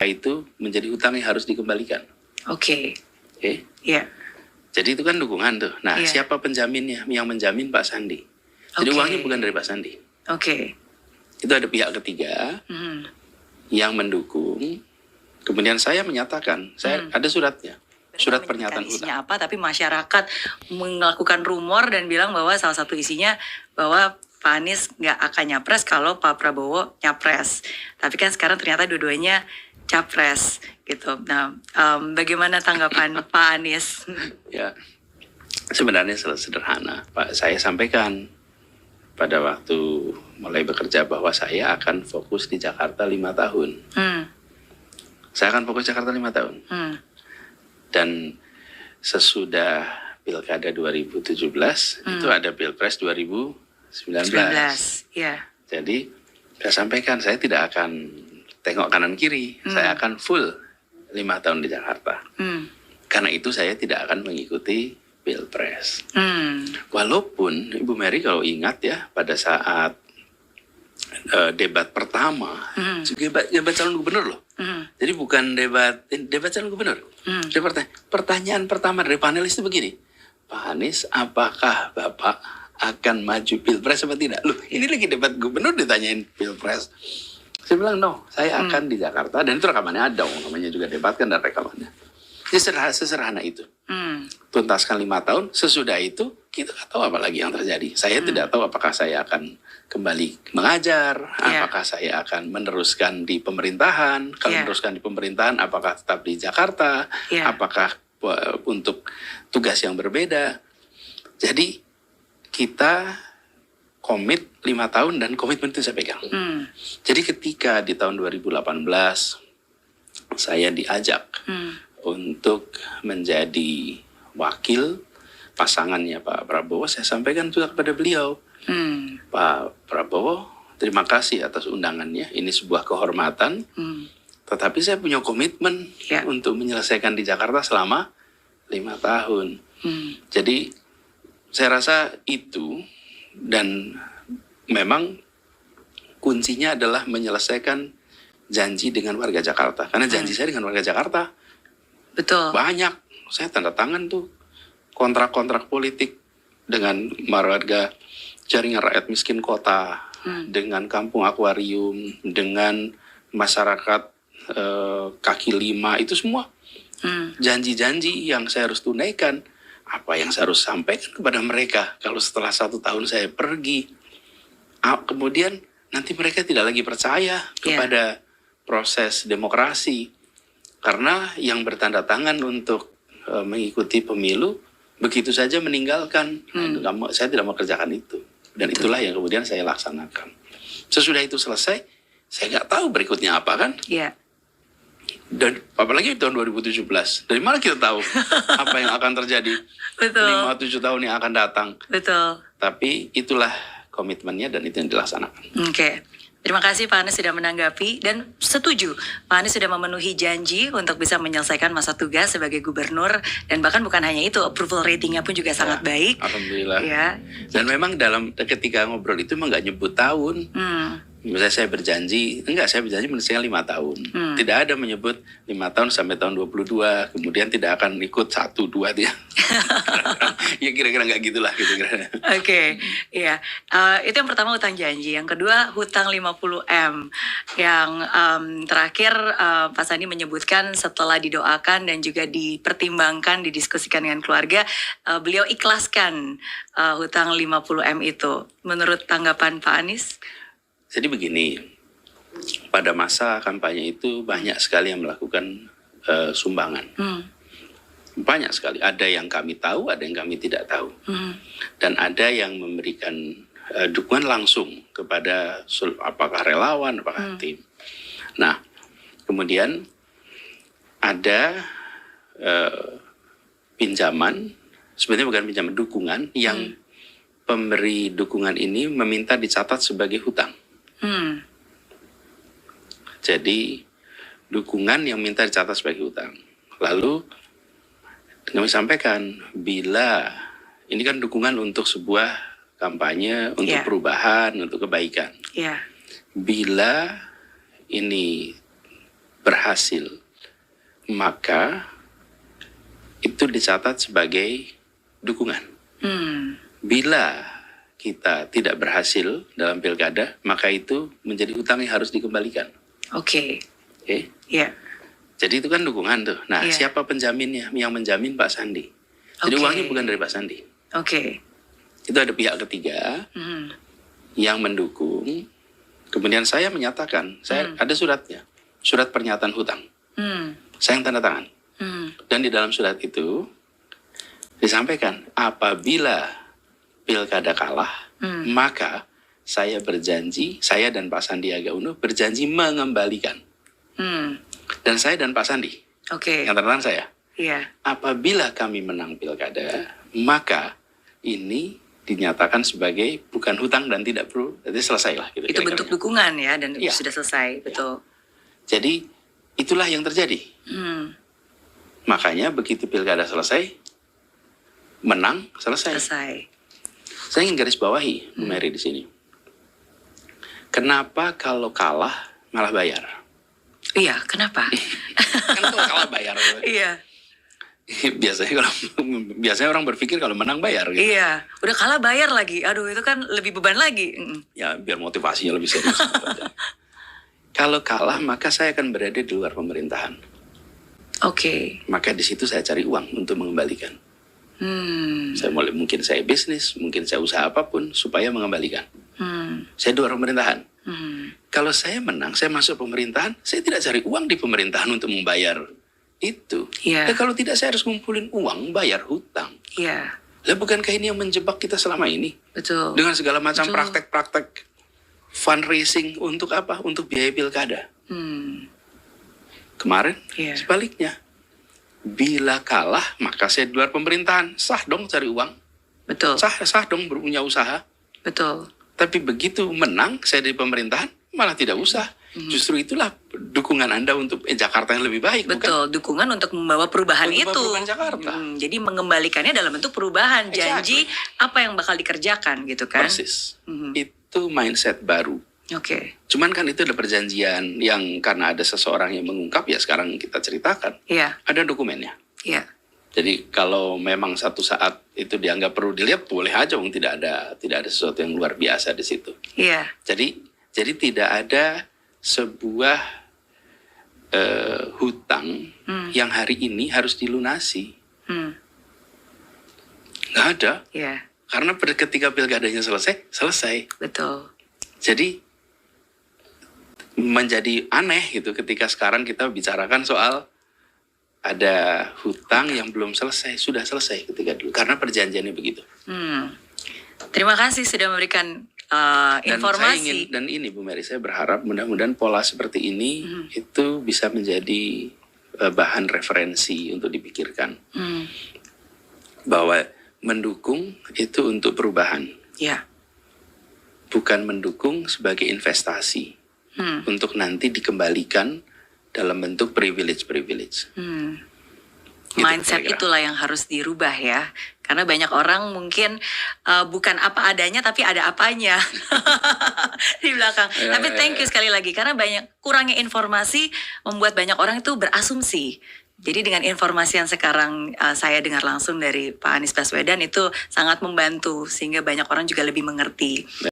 itu menjadi hutang yang harus dikembalikan. Oke. Oke. Iya. Jadi itu kan dukungan tuh. Nah, Iya. siapa penjaminnya? Yang menjamin Pak Sandi. Jadi Oke. uangnya bukan dari Pak Sandi. Oke. Itu ada pihak ketiga yang mendukung. Kemudian saya menyatakan, saya ada suratnya. Surat pernyataan isinya hutang. apa, tapi masyarakat melakukan rumor dan bilang bahwa salah satu isinya bahwa Pak Anies nggak akan nyapres kalau Pak Prabowo nyapres. Tapi kan sekarang ternyata dua-duanya capres gitu. Nah, bagaimana tanggapan Pak Anies? Ya, sebenarnya sederhana. Pak, saya sampaikan pada waktu mulai bekerja bahwa saya akan fokus di Jakarta 5 tahun. Saya akan fokus Jakarta 5 tahun. Dan sesudah Pilkada 2017 itu ada Pilpres 2019. Ya. Jadi saya sampaikan saya tidak akan tengok kanan kiri, saya akan full 5 tahun di Jakarta. Karena itu saya tidak akan mengikuti Pilpres. Walaupun Ibu Mary kalau ingat ya pada saat debat pertama, debat calon gubernur loh. Jadi bukan debat calon gubernur. Pertanyaan pertama dari panelis itu begini, Pak Anies, apakah Bapak akan maju Pilpres atau tidak? Loh, ini lagi debat gubernur ditanyain Pilpres. Saya bilang, no, saya akan di Jakarta. Dan itu rekamannya ada, namanya juga debat kan dan rekamannya. Jadi sesederhana itu. Tuntaskan 5 tahun, sesudah itu kita nggak tahu apa lagi yang terjadi. Saya tidak tahu apakah saya akan kembali mengajar, apakah saya akan meneruskan di pemerintahan. Kalau meneruskan di pemerintahan, apakah tetap di Jakarta, apakah untuk tugas yang berbeda. Jadi kita komit 5 tahun dan komitmen itu saya pegang. Jadi ketika di tahun 2018 saya diajak untuk menjadi wakil pasangannya Pak Prabowo, saya sampaikan juga kepada beliau, Pak Prabowo, terima kasih atas undangannya, ini sebuah kehormatan, tetapi saya punya komitmen untuk menyelesaikan di Jakarta selama 5 tahun. Jadi saya rasa itu, dan memang kuncinya adalah menyelesaikan janji dengan warga Jakarta. Karena janji saya dengan warga Jakarta banyak. Saya tanda tangan tuh kontrak-kontrak politik dengan warga jaringan rakyat miskin kota, dengan kampung akuarium, dengan masyarakat kaki lima, itu semua janji-janji yang saya harus tunaikan. Apa yang saya harus sampaikan kepada mereka kalau setelah 1 tahun saya pergi, kemudian nanti mereka tidak lagi percaya kepada proses demokrasi, karena yang bertanda tangan untuk mengikuti pemilu begitu saja meninggalkan. Saya tidak mau kerjakan itu, dan itulah yang kemudian saya laksanakan. Sesudah itu selesai, saya nggak tahu berikutnya apa kan. Dan apalagi tahun 2017, dari mana kita tahu apa yang akan terjadi 5-7 tahun yang akan datang. Tapi itulah komitmennya dan itu yang dilaksanakan. Terima kasih Pak Anies sudah menanggapi dan setuju. Pak Anies sudah memenuhi janji untuk bisa menyelesaikan masa tugas sebagai gubernur, dan bahkan bukan hanya itu, approval ratingnya pun juga sangat baik. Alhamdulillah. Dan memang ketika ngobrol itu memang nggak nyebut tahun. Misalnya saya berjanji menyelesaikan 5 tahun. Tidak ada menyebut 5 tahun sampai tahun 22, kemudian tidak akan ikut 1-2 dia. Ya kira-kira nggak gitulah gitu kira-kira. Itu yang pertama, hutang janji. Yang kedua, hutang 50M. Yang terakhir, Pak Sandi menyebutkan setelah didoakan dan juga dipertimbangkan, didiskusikan dengan keluarga, beliau ikhlaskan hutang 50M itu. Menurut tanggapan Pak Anies? Jadi begini, pada masa kampanye itu banyak sekali yang melakukan sumbangan. Banyak sekali. Ada yang kami tahu, ada yang kami tidak tahu. Dan ada yang memberikan dukungan langsung kepada apakah relawan, apakah tim. Nah, kemudian ada pinjaman, sebenarnya bukan pinjaman, dukungan yang pemberi dukungan ini meminta dicatat sebagai hutang. Jadi dukungan yang minta dicatat sebagai hutang. Lalu kami sampaikan, bila ini kan dukungan untuk sebuah kampanye, untuk perubahan, untuk kebaikan. Bila ini berhasil, maka itu dicatat sebagai dukungan. Bila kita tidak berhasil dalam pilkada, maka itu menjadi hutang yang harus dikembalikan. Oke. Oke? Iya. Jadi itu kan dukungan tuh. Nah, Iya. siapa penjaminnya? Yang menjamin Pak Sandi. Jadi Oke. uangnya bukan dari Pak Sandi. Oke. Itu ada pihak ketiga yang mendukung. Kemudian saya menyatakan, saya ada suratnya, surat pernyataan hutang. Saya yang tanda tangan. Dan di dalam surat itu disampaikan, apabila pilkada kalah, maka saya berjanji, saya dan Pak Sandiaga Uno berjanji mengembalikan. Dan saya dan Pak Sandi, Oke. yang tanda tangan saya, Iya. apabila kami menang pilkada, maka ini dinyatakan sebagai bukan hutang dan tidak perlu, jadi selesai lah. Gitu, Itu bentuk dukungan ya, dan Iya. sudah selesai, betul. Jadi itulah yang terjadi. Makanya begitu pilkada selesai, menang selesai. Selesai. Saya ingin garis bawahi, Bu Mary di sini. Kenapa kalau kalah malah bayar? Iya, kenapa? Kan kalau kalah bayar. Iya. biasanya orang berpikir kalau menang bayar. Gitu. Iya, udah kalah bayar lagi. Aduh, itu kan lebih beban lagi. Ya biar motivasinya lebih serius. Kalau kalah maka saya akan berada di luar pemerintahan. Oke. Maka di situ saya cari uang untuk mengembalikan. Saya mungkin saya bisnis, mungkin saya usaha apapun supaya mengembalikan. Saya di luar pemerintahan. Kalau saya menang, saya masuk pemerintahan, saya tidak cari uang di pemerintahan untuk membayar itu. Iya. Ya, kalau tidak saya harus ngumpulin uang bayar hutang. Iya, Lah bukankah ini yang menjebak kita selama ini? betul. Dengan segala macam Betul. praktek-praktek fundraising untuk apa? Untuk biaya pilkada. Kemarin Iya. sebaliknya. Bila kalah maka saya di luar pemerintahan. Sah dong cari uang. Betul. Sah dong punya usaha. Betul. Tapi begitu menang saya di pemerintahan malah tidak usah. Justru itulah dukungan Anda untuk Jakarta yang lebih baik, bukan? Betul, dukungan untuk membawa perubahan Untuk membawa itu. perubahan Jakarta. Jadi mengembalikannya dalam bentuk perubahan, janji Exactly. apa yang bakal dikerjakan gitu kan? Persis. Itu mindset baru. Oke. Cuman kan itu ada perjanjian yang karena ada seseorang yang mengungkap ya sekarang kita ceritakan. Iya, Ada dokumennya. iya. Jadi kalau memang satu saat itu dianggap perlu dilihat boleh aja, tidak ada sesuatu yang luar biasa di situ. Iya. Jadi tidak ada sebuah hutang yang hari ini harus dilunasi. Nggak ada. Iya, Karena ketika pilkadanya selesai. betul. Jadi menjadi aneh gitu ketika sekarang kita bicarakan soal ada hutang yang belum selesai, sudah selesai ketika dulu. Karena perjanjiannya begitu. Terima kasih sudah memberikan Dan informasi. ini Bu Mary, saya berharap mudah-mudahan pola seperti ini itu bisa menjadi bahan referensi untuk dipikirkan. Bahwa mendukung itu untuk perubahan. Iya. Bukan mendukung sebagai investasi. Untuk nanti dikembalikan dalam bentuk privilege. Gitu, Mindset kira-kira. itulah yang harus dirubah ya. Karena banyak orang mungkin bukan apa adanya tapi ada apanya di belakang. Tapi thank you sekali lagi karena banyak kurangnya informasi membuat banyak orang itu berasumsi. Jadi dengan informasi yang sekarang saya dengar langsung dari Pak Anies Baswedan itu sangat membantu sehingga banyak orang juga lebih mengerti.